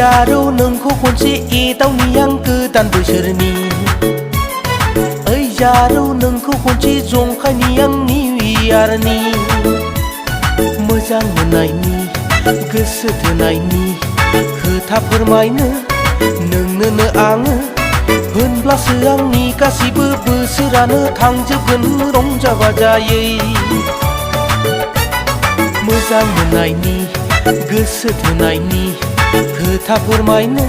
जारौ नोंखौ खनसे एदावनि आं गोदान बोसोरनि ओइ जारौ नोंखौ खनसे जंखायनि आं निउ इयारनि मोजां मोननायनि गोसो थोनायनि खोथा फोरमायनो नोंनोनो आङो होनब्लासो आंनि गासिबो बोसोरानो थांजोबगोन रंजा बाजायै मोजां मोननायनि गोसो थोनायनि खोथा फोरमायनो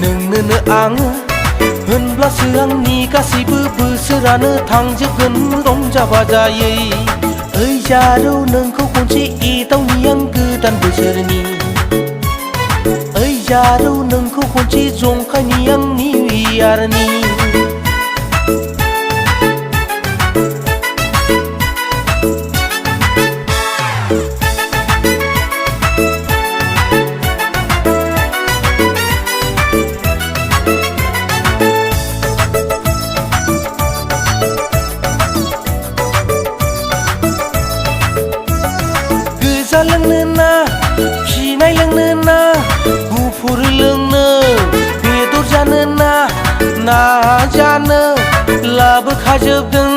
नोंनोनो आङो होनब्लासो आंनि गासिबो बोसोरानो थांजोबगोन रंजा बाजायै ओइ जारौ नोंखौ खनसे एदावनि आं गोदान बोसोरनि ओइ जारौ नोंखौ खनसे जंखायनि आं निउ इयारनि लोंनो ना फिनाय लोंनो ना गुफुर लोंनो बेदर जानो ना जानो लाबोखाजोबदों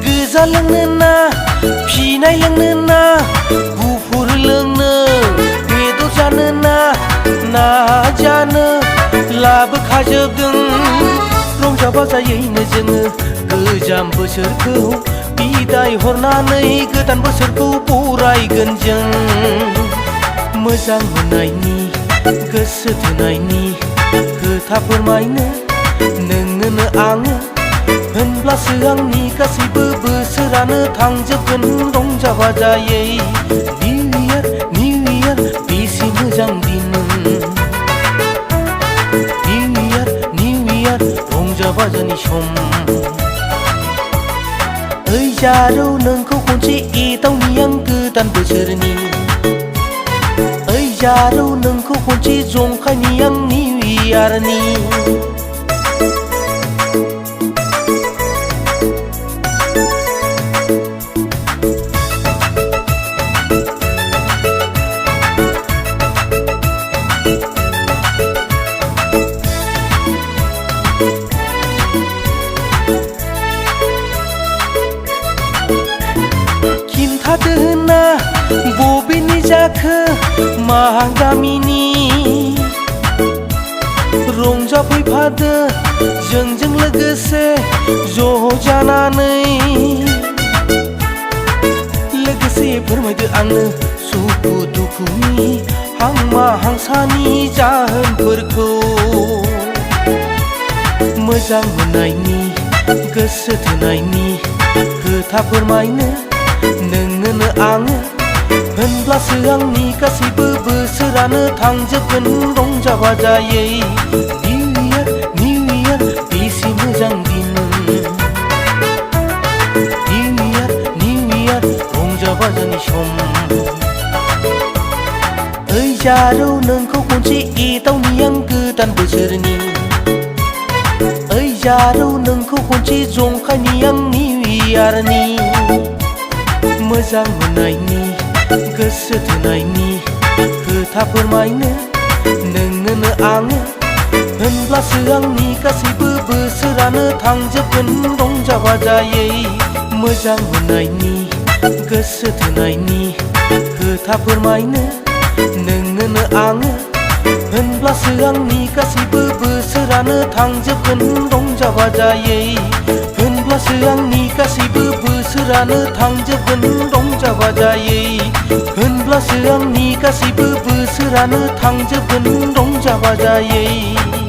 गोजा लोंनो ना फिनाय लोंनो ना गुफुर लोंनो बेदर जानो ना जानो लाबोखाजोबदों रंजा बाजायैनो जोङो गोजाम बोसोरखौ बिदाय हरनानै गोदान बोसोरखौ बरायगोन जों मोजां मोननायनि गोसो थोनायनि खोथा फोरमायनो नोंनोनो आङो होनब्लासो आंनि गासैबो बोसोरानो थांजोबगोन रंजा बाजायै निउ इयार बेसे मोजां दिन निउ इयार रंजा बाजानि सम ओइ जारौ नोंखौ खनसे एदावनि आं गोदान बोसोरनि ओइ जारौ नोंखौ खनसे जंखायनि आं निउ इयारनि खिन्थादोना बबेनि जाखो मा गामिनि रंजाफैफादो जोंजों लोगोसे ज' जानानै लोगोसे फोरमायदो आंनो सुखु दुखुनि हांमा हांसानि जाहोनफोरखौ मोजां मोननायनि गोसो थोनायनि खोथा फोरमायनो नोंनोनो आङो होनब्लासो आंनि गासैबो बोसोरानो थांजोबगोन रंजा बाजायै निउ इयार बेसे मोजां दिन निउ इयार रंजा बाजानि सम ओइ जारौ नोंखौ खनसे एदावनि आं गोदान बोसोरनि ओइ जारौ नोंखौ खनसे जंखायनि आं निउ इयारनि मोजां मोननायनि गोसो थोनायनि खोथा फोरमायनो नोंनोनो आङो होनब्लासो आंनि गासैबो बोसोरानो थांजोबगोन रंजा बाजायै मोजां मोननायनि गोसो थोनायनि खोथा फोरमायनो नोंनोनो आङो होनब्लासो आंनि गासैबो बोसोरानो थांजोबगोन रंजा बाजायै होनब्लासो आंनि गासैबो बोसोरानो थांजोबगोन रंजा बाजायै होनब्लासो आंनि गासैबो बोसोरानो थांजोबगोन रंजा बाजायै